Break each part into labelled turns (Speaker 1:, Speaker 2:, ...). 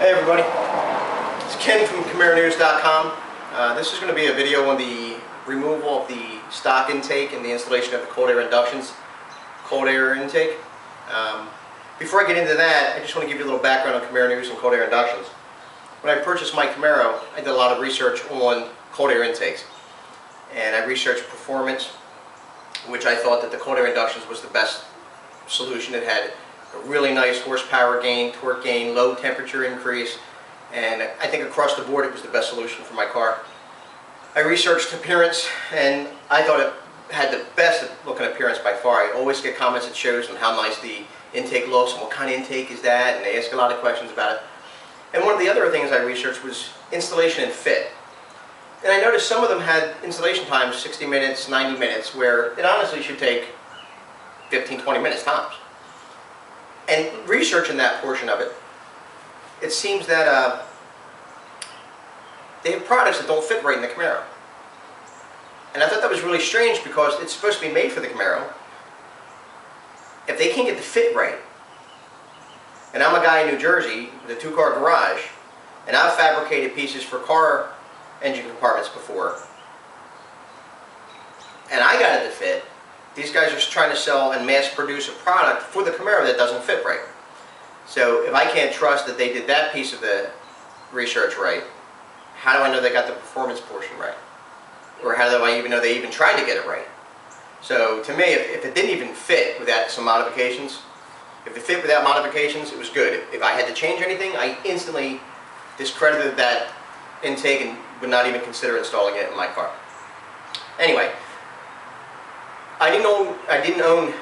Speaker 1: Hey everybody, it's Ken from CamaraNews.com. This is going to be a video on the removal of the stock intake and the installation of the cold air inductions, cold air intake. Before I get into that, I just want to give you a little background on Camaro News and cold air inductions. When I purchased my Camaro, I did a lot of research on cold air intakes. And I researched performance, which I thought that the cold air inductions was the best solution. It had a really nice horsepower gain, torque gain, low temperature increase, and I think across the board it was the best solution for my car. I researched appearance, and I thought it had the best looking appearance by far. I always get comments at shows on how nice the intake looks and what kind of intake is that, and they ask a lot of questions about it. And one of the other things I researched was installation and fit. And I noticed some of them had installation times 60 minutes, 90 minutes, where it honestly should take 15-20 minutes tops. And researching that portion of it, it seems that they have products that don't fit right in the Camaro. And I thought that was really strange because it's supposed to be made for the Camaro. If they can't get the fit right, and I'm a guy in New Jersey with a two-car garage, and I've fabricated pieces for car engine compartments before, and I got it to fit, these guys are trying to sell and mass produce a product for the Camaro that doesn't fit right. So if I can't trust that they did that piece of the research right, how do I know they got the performance portion right? Or how do I even know they even tried to get it right? So to me, if it didn't even fit without some modifications, if it fit without modifications, it was good. If I had to change anything, I instantly discredited that intake and would not even consider installing it in my car. Anyway, I didn't own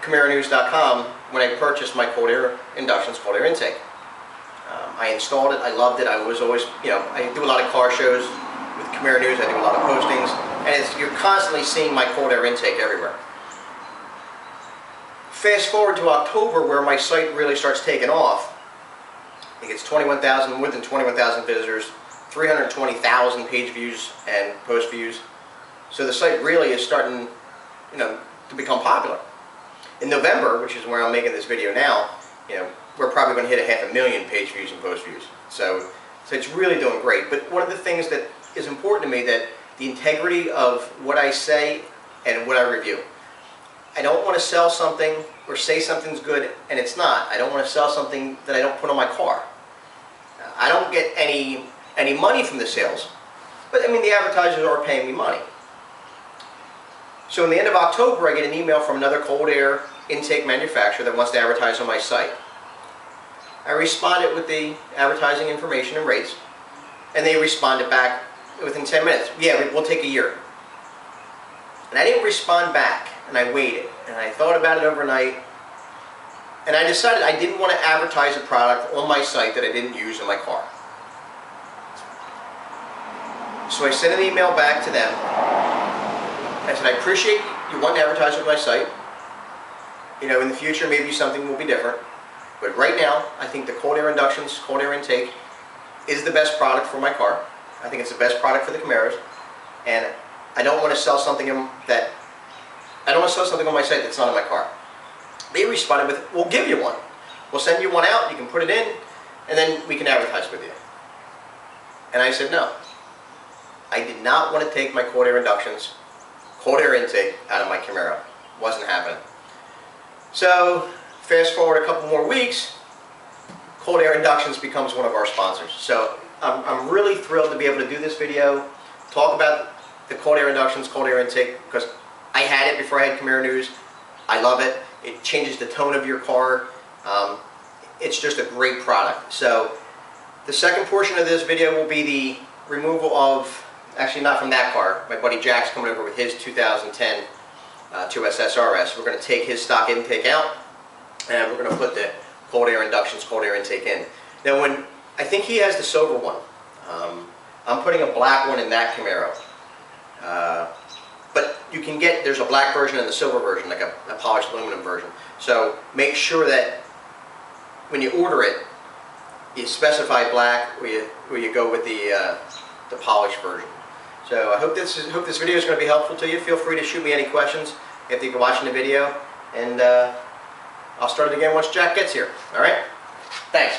Speaker 1: CamaraNews.com when I purchased my cold air inductions, cold air intake. I installed it. I loved it. I was always, I do a lot of car shows with Camaro News. I do a lot of postings, and you're constantly seeing my cold air intake everywhere. Fast forward to October, where my site really starts taking off. It gets more than 21,000 visitors, 320,000 page views and post views. So the site really is starting, to become popular. In November, which is where I'm making this video now, we're probably going to hit 500,000 page views and post views. So it's really doing great. But one of the things that is important to me, that the integrity of what I say and what I review. I don't want to sell something or say something's good and it's not. I don't want to sell something that I don't put on my car. I don't get any money from the sales, but the advertisers are paying me money. So in the end of October, I get an email from another cold air intake manufacturer that wants to advertise on my site. I responded with the advertising information and rates, and they responded back within 10 minutes. Yeah, we'll take a year. And I didn't respond back, and I waited, and I thought about it overnight, and I decided I didn't want to advertise a product on my site that I didn't use in my car. So I sent an email back to them. I said, I appreciate you wanting to advertise on my site. In the future, maybe something will be different. But right now, I think the cold air inductions, cold air intake is the best product for my car. I think it's the best product for the Camaros. And I don't want to sell something on my site that's not in my car. They responded with, we'll give you one. We'll send you one out, you can put it in, and then we can advertise with you. And I said no. I did not want to take my cold air inductions, cold air intake out of my Camaro. Wasn't happening. So fast forward a couple more weeks, Cold Air Inductions becomes one of our sponsors. So I'm really thrilled to be able to do this video, talk about the cold air inductions, cold air intake, because I had it before I had Camaro News. I love it. It changes the tone of your car. It's just a great product. So the second portion of this video will be the removal of, actually not from that car, my buddy Jack's coming over with his 2010 2SS RS. We're going to take his stock intake out, and we're going to put the cold air inductions, cold air intake in. Now, I think he has the silver one. I'm putting a black one in that Camaro. But you can get, there's a black version and the silver version, like a polished aluminum version. So make sure that when you order it, you specify black, or you go with the polished version. So I hope this video is going to be helpful to you. Feel free to shoot me any questions after you're watching the video, and I'll start it again once Jack gets here. All right? Thanks.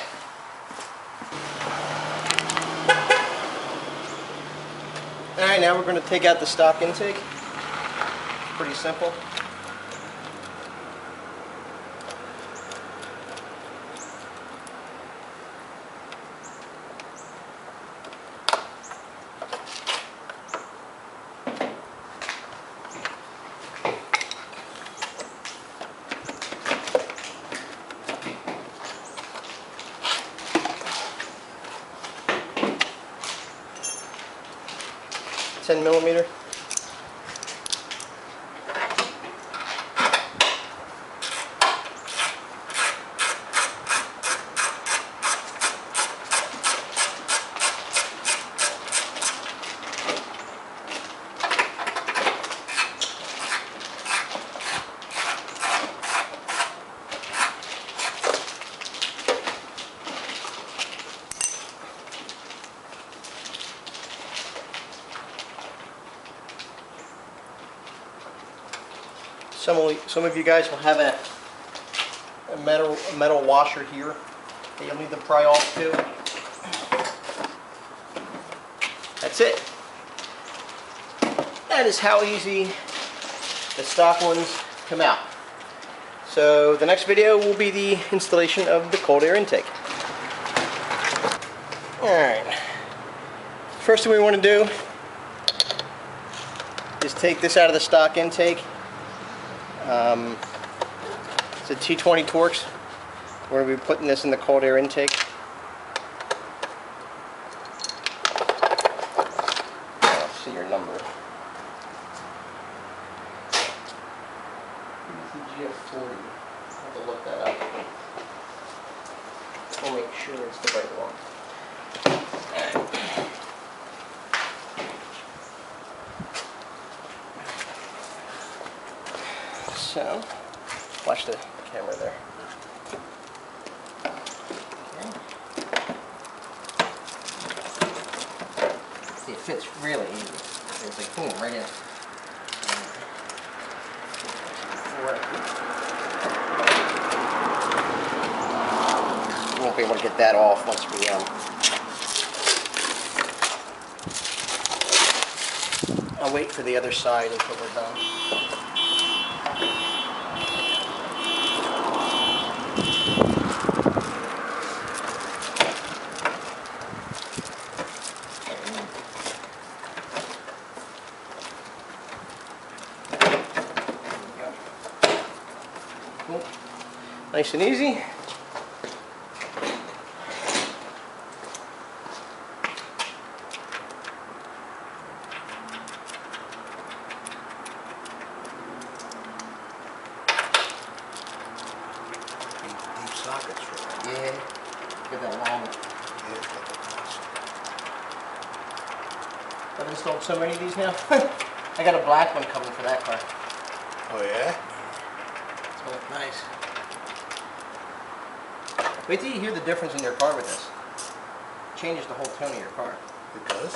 Speaker 1: Okay, now we're going to take out the stock intake. Pretty simple. $10mm. Some of you guys will have a metal washer here that you'll need to pry off too. That's it. That is how easy the stock ones come out. So the next video will be the installation of the cold air intake. Alright. First thing we want to do is take this out of the stock intake. It's a T20 Torx. We're going to be putting this in the cold air intake. Let's see your number. GF40. I'll have to look that up. We'll make sure it's the right one. So, watch the camera there. Okay. See, it fits really easy. It's like boom, right in. We won't be able to get that off once we I'll wait for the other side until we're done. Nice and easy.
Speaker 2: Deep sockets, right?
Speaker 1: Yeah. Get that long.
Speaker 2: Yeah, it's got the cross.
Speaker 1: I've installed so many of these now. I got a black one coming for that car.
Speaker 2: Oh yeah?
Speaker 1: It's gonna look nice. Wait till you hear the difference in your car with this. It changes the whole tone of your car.
Speaker 2: It does?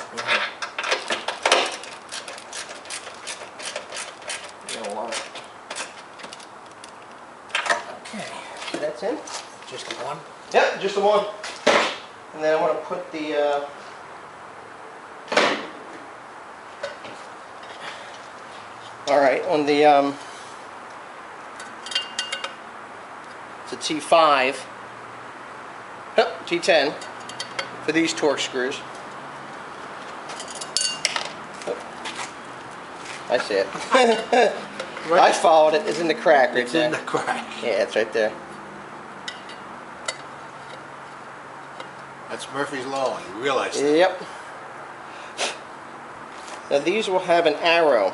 Speaker 1: You're gonna love it. Okay, so that's in.
Speaker 2: Just the one?
Speaker 1: Yep, just the one. And then I want to put the all right, on the it's a T5. Yep, T10 for these Torx screws. Oh, I see it. I followed it. It's in the crack right
Speaker 2: It's
Speaker 1: there.
Speaker 2: in the crack.
Speaker 1: Yeah, it's right there.
Speaker 2: That's Murphy's Law. You realize that?
Speaker 1: Yep. Now these will have an arrow. I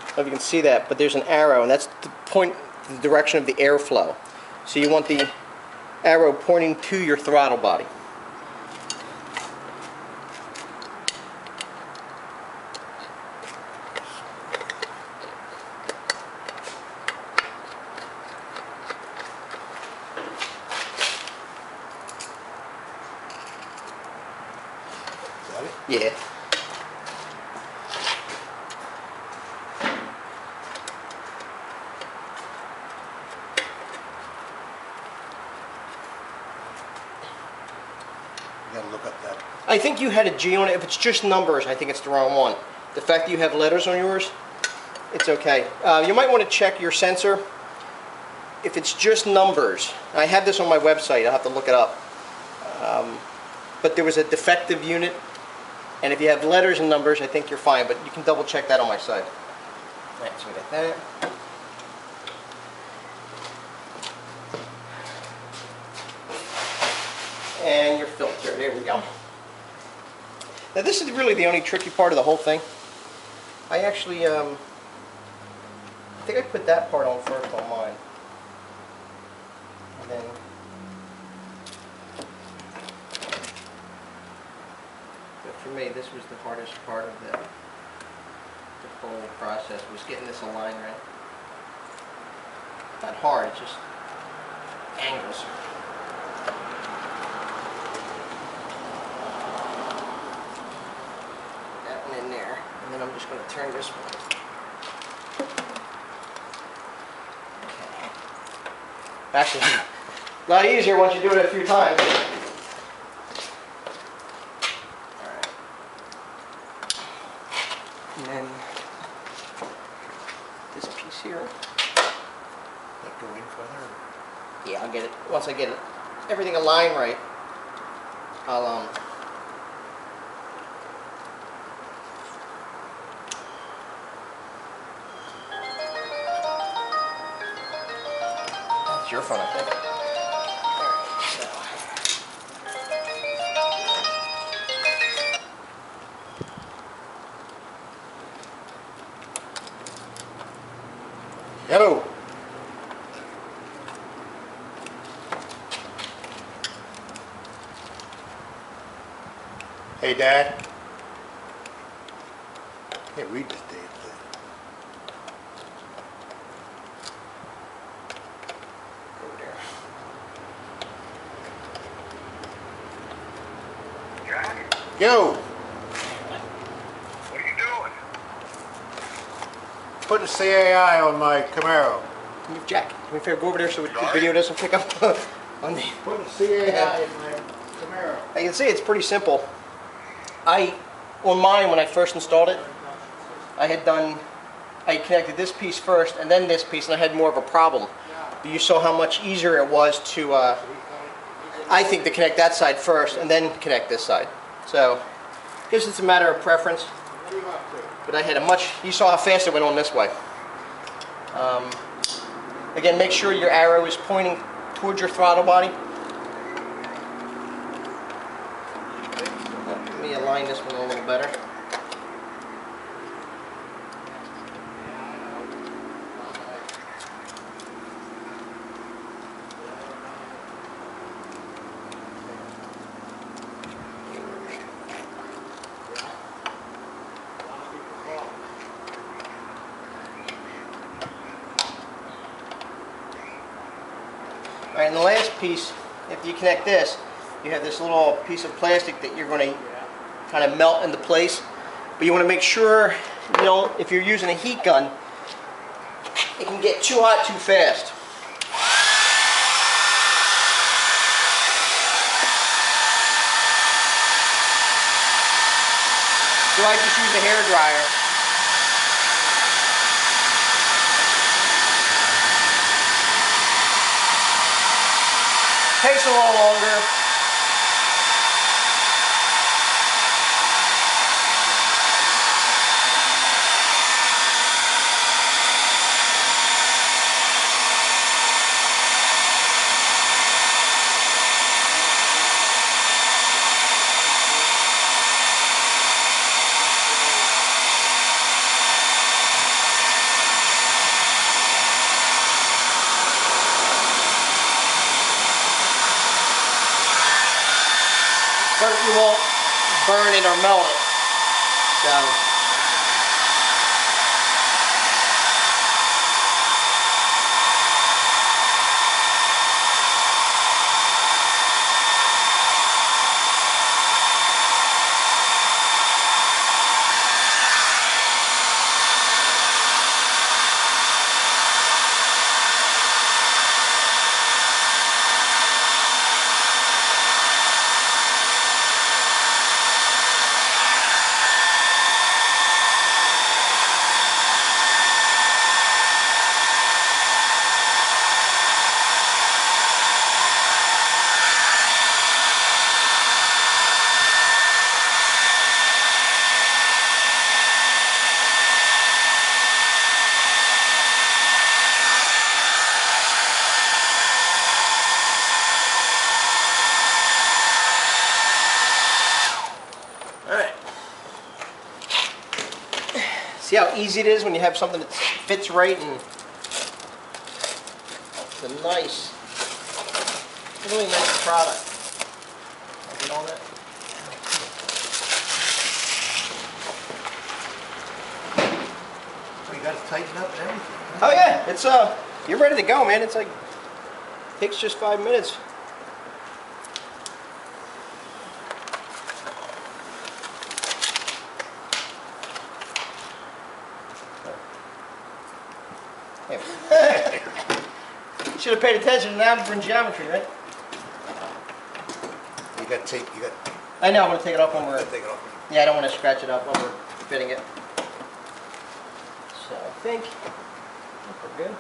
Speaker 1: don't know if you can see that, but there's an arrow, and that's to point the direction of the airflow. So you want the arrow pointing to your throttle body.
Speaker 2: Is that it?
Speaker 1: Yeah.
Speaker 2: You gotta look up that.
Speaker 1: I think you had a G on it. If it's just numbers, I think it's the wrong one. The fact that you have letters on yours, it's okay. You might want to check your sensor. If it's just numbers, I have this on my website, I'll have to look it up. But there was a defective unit, and if you have letters and numbers, I think you're fine, but you can double check that on my site. Alright, so we got that. And your filter, there we go. Now this is really the only tricky part of the whole thing. I actually, I think I put that part on first on mine. And then, but for me, this was the hardest part of the whole process, was getting this aligned right. Not hard, it's just angles. That one in there, and then I'm just going to turn this one. Actually, a lot easier once you do it a few times. Alright. And then this piece here.
Speaker 2: That go in further?
Speaker 1: Yeah, I'll get it. Once I get it, everything aligned right, I'll that's your phone, I think.
Speaker 2: Hello. Hey, Dad. Can't read this damn thing.
Speaker 1: Over there.
Speaker 3: Jack,
Speaker 2: Yo,
Speaker 3: what are you doing?
Speaker 2: putting CAI on my Camaro.
Speaker 1: Jack, do me a favor, go over there so the video doesn't pick up on the...
Speaker 2: Putting CAI in my Camaro.
Speaker 1: I can see it's pretty simple. On mine, when I first installed it, I connected this piece first and then this piece, and I had more of a problem. But you saw how much easier it was to, I think, to connect that side first and then connect this side. So, I guess it's a matter of preference. But I had you saw how fast it went on this way. Again, make sure your arrow is pointing towards your throttle body. Let me align this one a little better. Alright, and the last piece, after you connect this, you have this little piece of plastic that you're going to kind of melt into place. But you want to make sure, you know, if you're using a heat gun, it can get too hot too fast. So I just use a hair dryer. Takes a little longer. But you won't burn it or melt it. So. See how easy it is when you have something that fits right, and it's a nice, really nice product. I'll get on it.
Speaker 2: Oh, you got to tighten up and everything.
Speaker 1: Oh yeah, it's you're ready to go, man. It's like, takes just 5 minutes. Should have paid attention to algebra and geometry, right?
Speaker 2: You got to take,
Speaker 1: I know, I'm going to take it off when we're...
Speaker 2: take it off.
Speaker 1: Yeah, I don't want to scratch it up when we're fitting it. So I think we're good.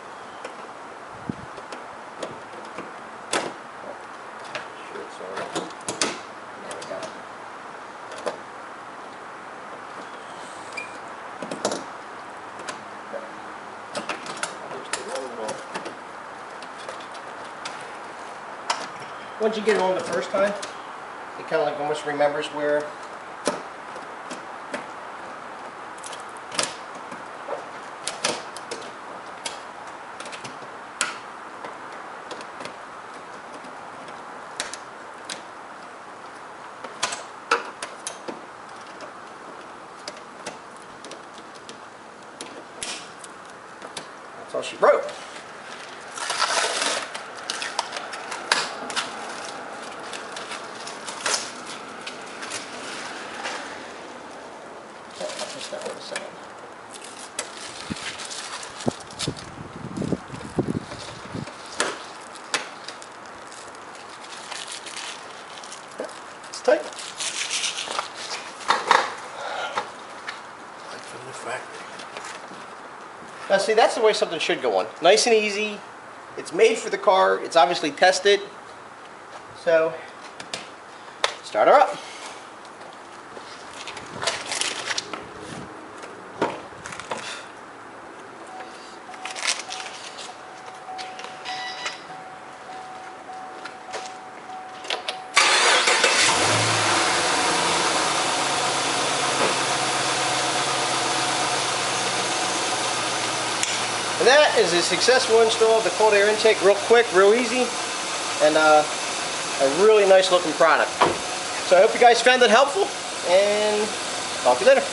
Speaker 1: Sure it's all right. There we go. Once you get it on the first time, it kind of like almost remembers where that's all she wrote. That's not what it's saying. It's tight.
Speaker 2: Like from the factory.
Speaker 1: Now see, that's the way something should go on. Nice and easy. It's made for the car. It's obviously tested. So, start her up. And that is a successful install of the cold air intake, real quick, real easy, and a really nice looking product. So I hope you guys found it helpful, and talk to you later.